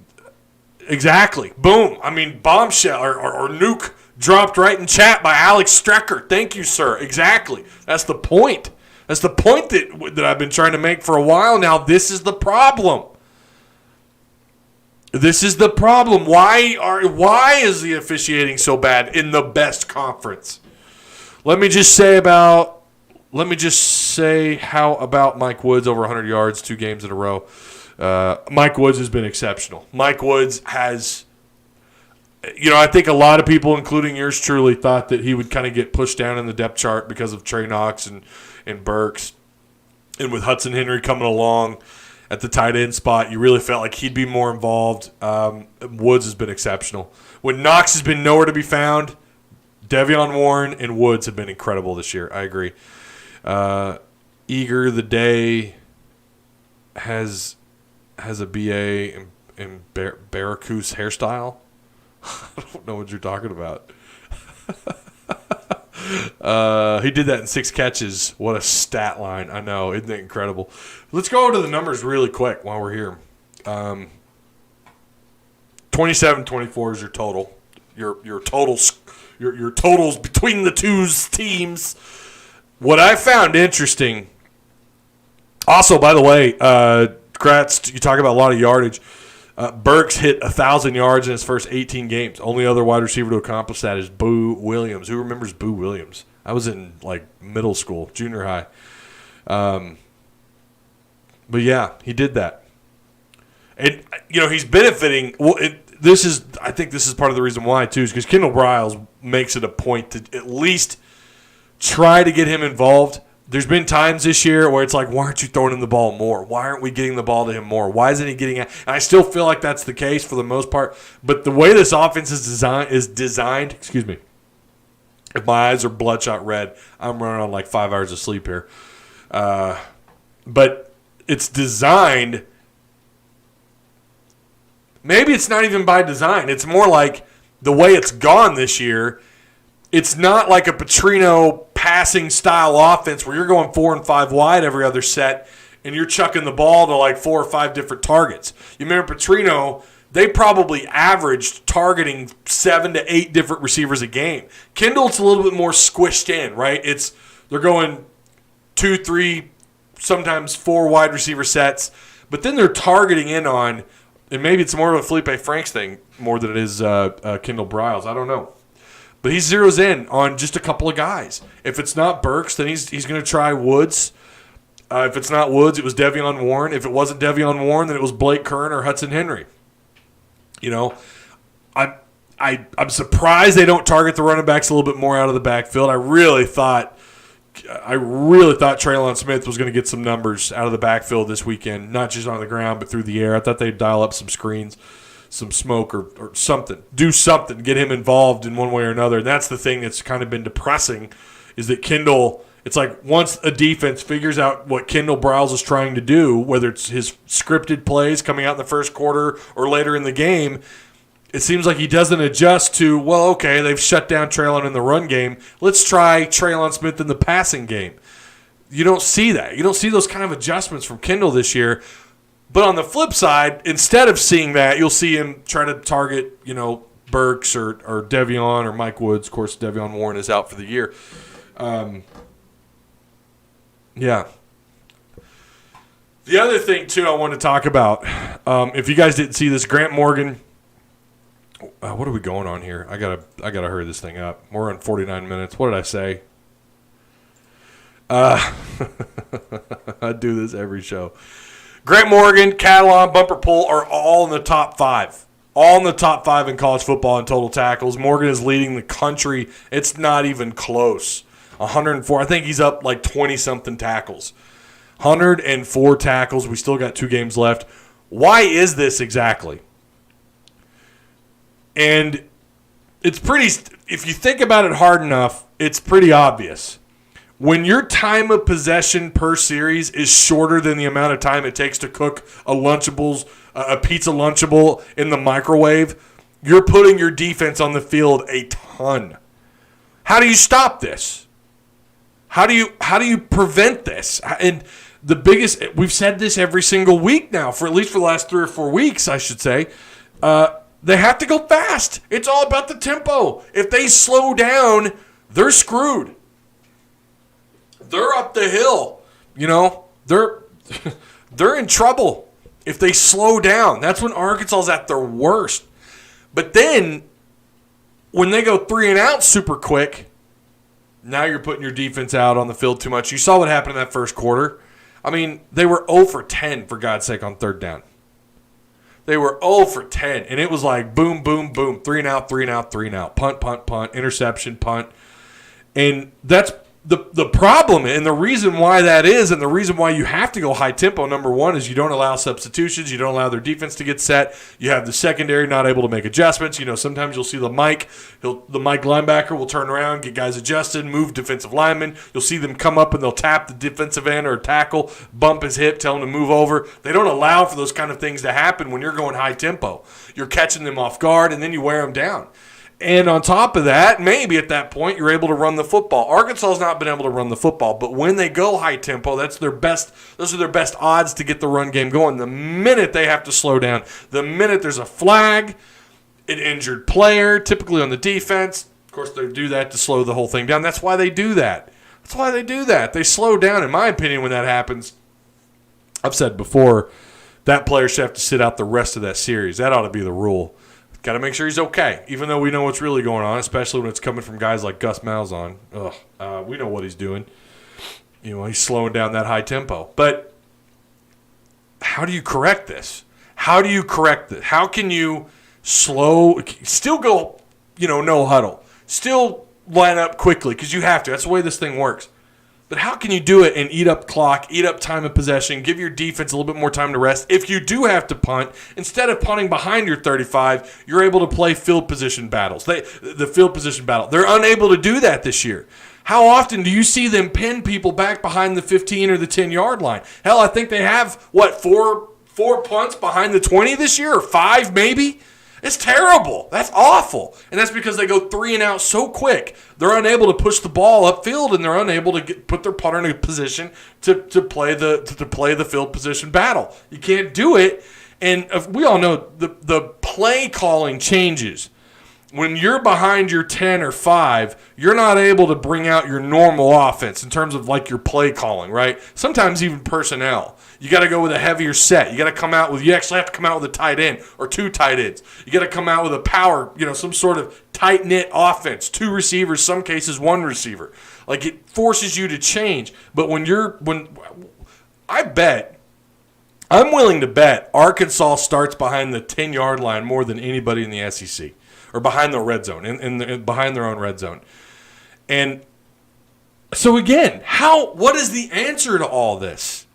exactly. Boom. I mean, bombshell or nuke dropped right in chat by Alex Strecker. Thank you, sir. Exactly. That's the point. That's the point that I've been trying to make for a while now. This is the problem. This is the problem. Why is the officiating so bad in the best conference? Let me just say how about Mike Woods over 100 yards 2 games in a row. Mike Woods has been exceptional. Mike Woods has, I think a lot of people, including yours truly, thought that he would kind of get pushed down in the depth chart because of Trey Knox and Burks. And with Hudson Henry coming along at the tight end spot, you really felt like he'd be more involved. Woods has been exceptional. When Knox has been nowhere to be found, Devion Warren and Woods have been incredible this year. I agree. Eager the Day has a BA in Barracuda's hairstyle. I don't know what you're talking about. He did that in 6 catches. What a stat line. I know. Isn't it incredible? Let's go to the numbers really quick while we're here. 27-24 is your total. Your totals. Your totals between the two teams. What I found interesting. Also, by the way, Kratz, you talk about a lot of yardage. Burks hit 1,000 yards in his first 18 games. Only other wide receiver to accomplish that is Boo Williams. Who remembers Boo Williams? I was in middle school, junior high. But yeah, he did that. And he's benefiting. Well, I think this is part of the reason why too, is because Kendall Briles makes it a point to at least try to get him involved. There's been times this year where it's like, why aren't you throwing him the ball more? Why aren't we getting the ball to him more? Why isn't he getting it? And I still feel like that's the case for the most part. But the way this offense is designed, excuse me, if my eyes are bloodshot red, I'm running on like 5 hours of sleep here. But it's designed. Maybe it's not even by design. It's more like the way it's gone this year. It's not like a Petrino passing style offense where you're going 4 and 5 wide every other set and you're chucking the ball to like 4 or 5 different targets. You remember Petrino, they probably averaged targeting 7 to 8 different receivers a game. Kendall, it's a little bit more squished in, right? They're going 2, 3, sometimes 4 wide receiver sets, but then they're targeting in on, and maybe it's more of a Felipe Franks thing more than it is Kendall Briles. I don't know. But he zeroes in on just a couple of guys. If it's not Burks, then he's going to try Woods. If it's not Woods, it was Devion Warren. If it wasn't Devion Warren, then it was Blake Kern or Hudson Henry. You know, I'm surprised they don't target the running backs a little bit more out of the backfield. I really thought Treylon Smith was going to get some numbers out of the backfield this weekend, not just on the ground but through the air. I thought they'd dial up some screens, some smoke or something. Do something. Get him involved in one way or another. And that's the thing that's kind of been depressing is that Kendall, it's like once a defense figures out what Kendall Briles is trying to do, whether it's his scripted plays coming out in the first quarter or later in the game, it seems like he doesn't adjust to, well, okay, they've shut down Treylon in the run game. Let's try Treylon Smith in the passing game. You don't see that. You don't see those kind of adjustments from Kendall this year. But on the flip side, instead of seeing that, you'll see him try to target, Burks or Devion or Mike Woods. Of course, Devion Warren is out for the year. Yeah. The other thing, too, I want to talk about, if you guys didn't see this, Grant Morgan, what are we going on here? I gotta hurry this thing up. We're on 49 minutes. What did I say? I do this every show. Grant Morgan, Catalon, Bumper Pool are all in the top 5. All in the top 5 in college football in total tackles. Morgan is leading the country. It's not even close. 104. I think he's up like 20-something tackles. 104 tackles. We still got 2 games left. Why is this exactly? And it's pretty, if you think about it hard enough, it's pretty obvious. When your time of possession per series is shorter than the amount of time it takes to cook a pizza Lunchable in the microwave, you're putting your defense on the field a ton. How do you stop this? How do you prevent this? And the biggest, we've said this every single week now, for at least for the last 3 or 4 weeks, I should say. They have to go fast. It's all about the tempo. If they slow down, they're screwed. They're up the hill. They're in trouble if they slow down. That's when Arkansas's at their worst. But then when they go 3 and out super quick, now you're putting your defense out on the field too much. You saw what happened in that first quarter. I mean, they were 0 for 10, for God's sake, on 3rd down. They were 0 for 10, and it was like boom, boom, boom, 3 and out, 3 and out, 3 and out, punt, punt, punt, interception, punt. And that's the problem, and the reason why that is, and the reason why you have to go high tempo, number one, is you don't allow substitutions. You don't allow their defense to get set. You have the secondary not able to make adjustments. Sometimes you'll see the Mike linebacker will turn around, get guys adjusted, move defensive linemen. You'll see them come up and they'll tap the defensive end or tackle, bump his hip, tell him to move over. They don't allow for those kind of things to happen when you're going high tempo. You're catching them off guard, and then you wear them down. And on top of that, maybe at that point, you're able to run the football. Arkansas has not been able to run the football, but when they go high tempo, those are their best odds to get the run game going. The minute they have to slow down, the minute there's a flag, an injured player, typically on the defense, of course they do that to slow the whole thing down. That's why they do that. They slow down, in my opinion, when that happens. I've said before, that player should have to sit out the rest of that series. That ought to be the rule. Got to make sure he's okay, even though we know what's really going on, especially when it's coming from guys like Gus Malzahn. We know what he's doing. He's slowing down that high tempo. But how do you correct this? How can you still go, no huddle, still line up quickly because you have to. That's the way this thing works. But how can you do it and eat up clock, eat up time of possession, give your defense a little bit more time to rest? If you do have to punt, instead of punting behind your 35, you're able to play field position battles. The field position battle. They're unable to do that this year. How often do you see them pin people back behind the 15 or the 10-yard line? Hell, I think they have, four punts behind the 20 this year, or 5 maybe? It's terrible. That's awful. And that's because they go 3 and out so quick. They're unable to push the ball upfield, and they're unable to put their punter in a position to play the field position battle. You can't do it. And we all know the play calling changes. When you're behind your 10 or 5, you're not able to bring out your normal offense in terms of like your play calling, right? Sometimes even personnel. You got to go with a heavier set. You actually have to come out with a tight end or 2 tight ends. You got to come out with a power, some sort of tight-knit offense. 2 receivers, some cases 1 receiver. Like it forces you to change. But I'm willing to bet Arkansas starts behind the 10-yard line more than anybody in the SEC. Or behind the red zone, behind their own red zone. And so again, what is the answer to all this?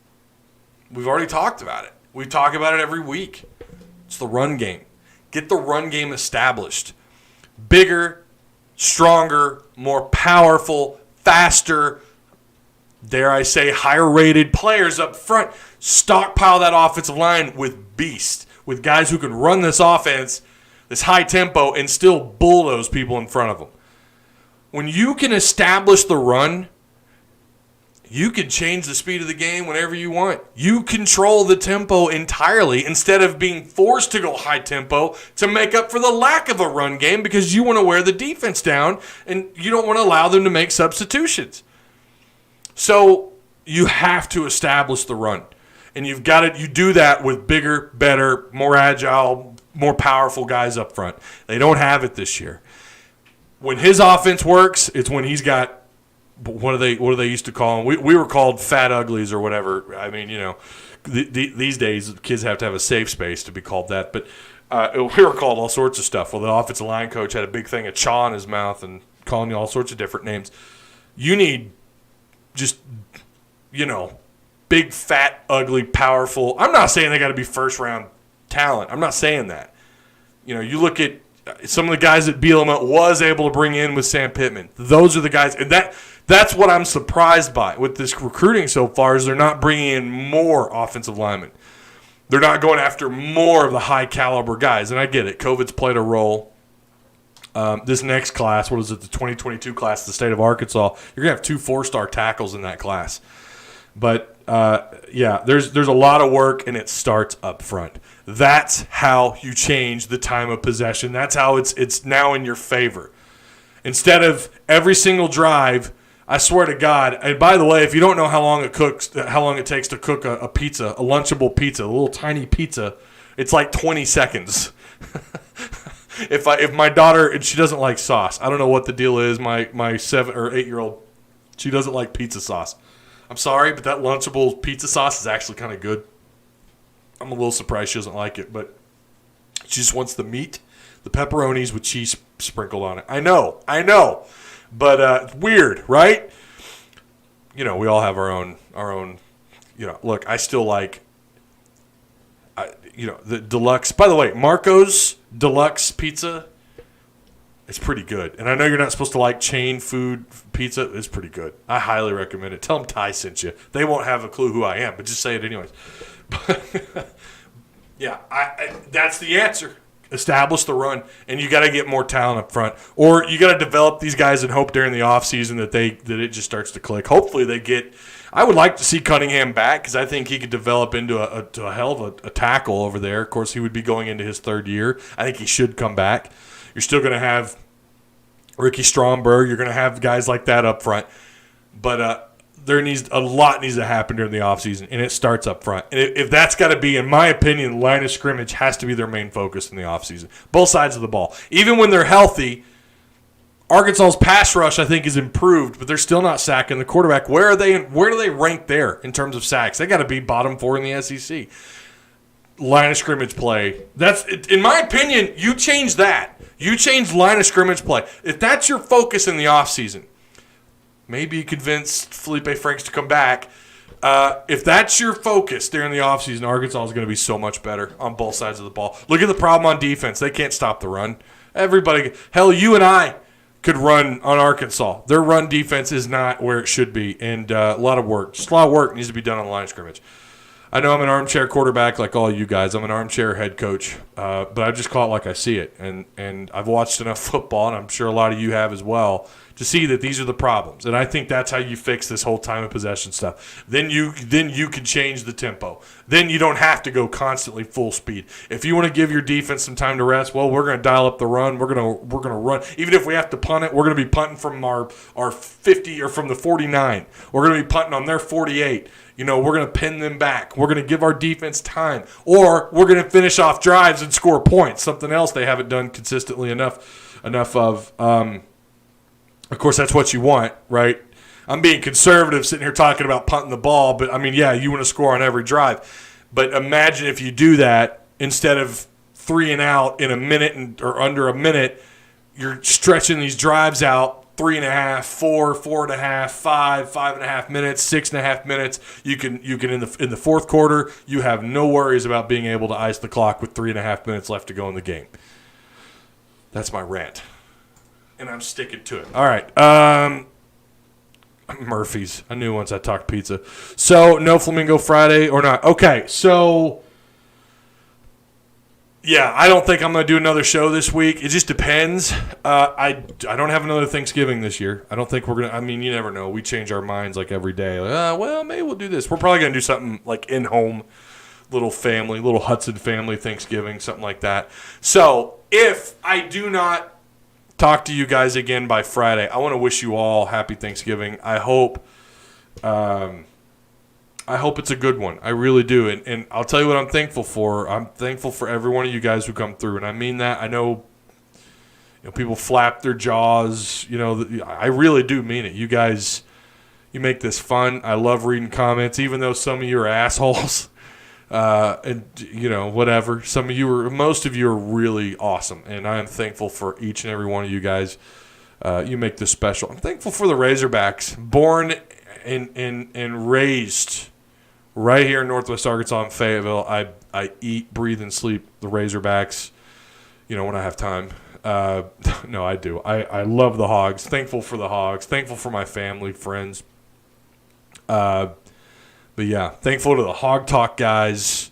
We've already talked about it. We talk about it every week. It's the run game. Get the run game established. Bigger, stronger, more powerful, faster, dare I say, higher-rated players up front. Stockpile that offensive line with beasts, with guys who can run this offense, this high tempo, and still bulldoze people in front of them. When you can establish the run, you can change the speed of the game whenever you want. You control the tempo entirely instead of being forced to go high tempo to make up for the lack of a run game because you want to wear the defense down and you don't want to allow them to make substitutions. So you have to establish the run. And you do that with bigger, better, more agile, more powerful guys up front. They don't have it this year. When his offense works, it's when he's got what do they used to call them? We were called fat uglies or whatever. I mean, these days kids have to have a safe space to be called that. But we were called all sorts of stuff. Well, the offensive line coach had a big thing of chaw in his mouth and calling you all sorts of different names. You need just, big, fat, ugly, powerful. I'm not saying they got to be first-round talent. I'm not saying that. You look at some of the guys that Bielema was able to bring in with Sam Pittman. Those are the guys. And that's what I'm surprised by with this recruiting so far is they're not bringing in more offensive linemen. They're not going after more of the high-caliber guys. And I get it. COVID's played a role. This next class, what is it, the 2022 class, the state of Arkansas, you're going to have 2 4-star tackles in that class. But, there's a lot of work, and it starts up front. That's how you change the time of possession. That's how it's now in your favor. Instead of every single drive, I swear to God, and by the way, if you don't know how long it takes to cook a pizza, a Lunchable pizza, a little tiny pizza, it's like 20 seconds. If my daughter, and she doesn't like sauce, I don't know what the deal is, my 7 or 8-year-old, she doesn't like pizza sauce. I'm sorry, but that Lunchable pizza sauce is actually kind of good. I'm a little surprised she doesn't like it, but she just wants the meat, the pepperonis with cheese sprinkled on it. I know, but it's weird, right? We all have our own. Look, I still like, the deluxe. By the way, Marco's deluxe pizza. It's pretty good. And I know you're not supposed to like chain food pizza. It's pretty good. I highly recommend it. Tell them Ty sent you. They won't have a clue who I am, but just say it anyways. But, yeah, that's the answer. Establish the run, and you got to get more talent up front. Or you got to develop these guys and hope during the offseason that it just starts to click. Hopefully they get – I would like to see Cunningham back because I think he could develop into a hell of a tackle over there. Of course, he would be going into his 3rd year. I think he should come back. You're still going to have Ricky Stromberg. You're going to have guys like that up front. But a lot needs to happen during the offseason, and it starts up front. And if that's got to be, in my opinion, line of scrimmage has to be their main focus in the offseason. Both sides of the ball. Even when they're healthy, Arkansas's pass rush, I think, is improved, but they're still not sacking the quarterback. Where do they rank there in terms of sacks? They got to be bottom 4 in the SEC. line of scrimmage play. In my opinion, you change that. You change line of scrimmage play. If that's your focus in the offseason, maybe you convince Felipe Franks to come back. If that's your focus during the offseason, Arkansas is going to be so much better on both sides of the ball. Look at the problem on defense. They can't stop the run. Everybody, hell, you and I could run on Arkansas. Their run defense is not where it should be, and a lot of work. Just a lot of work needs to be done on the line of scrimmage. I know I'm an armchair quarterback like all you guys. I'm an armchair head coach, but I just call it like I see it. And I've watched enough football, and I'm sure a lot of you have as well, to see that these are the problems. And I think that's how you fix this whole time of possession stuff. Then you can change the tempo. Then you don't have to go constantly full speed. If you want to give your defense some time to rest, well, we're going to dial up the run. We're going to run. Even if we have to punt it, we're going to be punting from our 50 or from the 49. We're going to be punting on their 48. We're going to pin them back. We're going to give our defense time. Or we're going to finish off drives and score points, something else they haven't done consistently enough of. Of course, that's what you want, right? I'm being conservative sitting here talking about punting the ball, but, you want to score on every drive. But imagine if you do that instead of 3 and out in a minute or under a minute, you're stretching these drives out 3.5, 4, 4.5, 5, 5.5 minutes, 6.5 minutes. You can in the fourth quarter, you have no worries about being able to ice the clock with 3.5 minutes left to go in the game. That's my rant, and I'm sticking to it. All right, Murphy's. I knew once I talked pizza. So no Flamingo Friday or not? Okay, so. Yeah, I don't think I'm going to do another show this week. It just depends. I don't have another Thanksgiving this year. I don't think we're going to – you never know. We change our minds like every day. Like, maybe we'll do this. We're probably going to do something like in-home, little Hudson family Thanksgiving, something like that. So if I do not talk to you guys again by Friday, I want to wish you all happy Thanksgiving. I hope it's a good one. I really do. And I'll tell you what I'm thankful for. I'm thankful for every one of you guys who come through. And I mean that. I know, people flap their jaws. I really do mean it. You guys, you make this fun. I love reading comments, even though some of you are assholes. And, whatever. Most of you are really awesome. And I am thankful for each and every one of you guys. You make this special. I'm thankful for the Razorbacks. Born and raised right here in Northwest Arkansas in Fayetteville. I eat, breathe, and sleep the Razorbacks, when I have time. No, I do. I love the Hogs. Thankful for the Hogs. Thankful for my family, friends. But, yeah, thankful to the Hog Talk guys.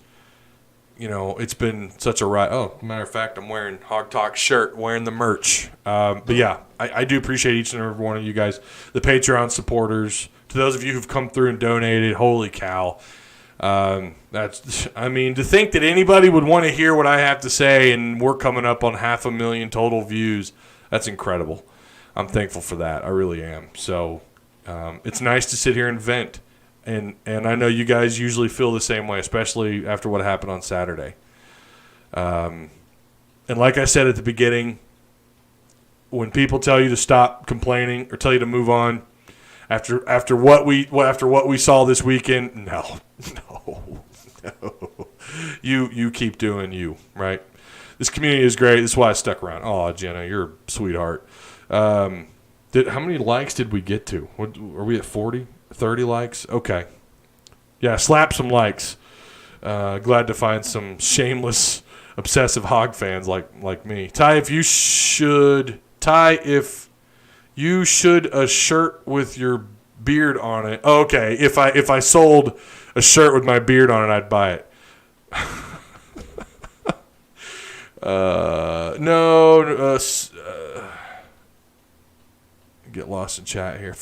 It's been such a ride. Oh, matter of fact, I'm wearing Hog Talk shirt, wearing the merch. But, yeah, I do appreciate each and every one of you guys, the Patreon supporters. To those of you who've come through and donated, holy cow. To think that anybody would want to hear what I have to say and we're coming up on 500,000 total views, that's incredible. I'm thankful for that. I really am. So it's nice to sit here and vent. And I know you guys usually feel the same way, especially after what happened on Saturday. And like I said at the beginning, when people tell you to stop complaining or tell you to move on, after what we saw this weekend, no. You keep doing you, right? This community is great. This is why I stuck around. Oh, Jenna, you're a sweetheart. How many likes did we get to? Are we at 40? 30 likes? Okay. Yeah, slap some likes. Glad to find some shameless, obsessive Hog fans like me. If you should a shirt with your beard on it. Oh, okay, if I sold a shirt with my beard on it, I'd buy it. Get lost in chat here.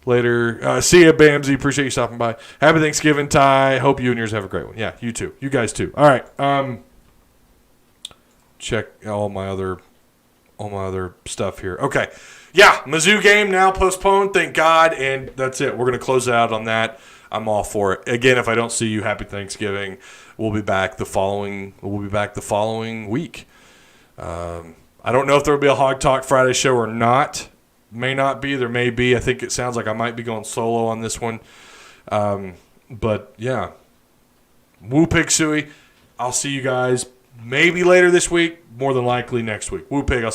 Later. See ya, Bamsy. Appreciate you stopping by. Happy Thanksgiving, Ty. Hope you and yours have a great one. Yeah, you too. You guys too. All right. Check all my other stuff here. Okay. Yeah, Mizzou game now postponed, thank God, and that's it. We're going to close out on that. I'm all for it. Again, if I don't see you, happy Thanksgiving. We'll be back the following week. I don't know if there will be a Hog Talk Friday show or not. May not be. There may be. I think it sounds like I might be going solo on this one. But, yeah. Woo Pig Suey. I'll see you guys maybe later this week, more than likely next week. Woo pig. I'll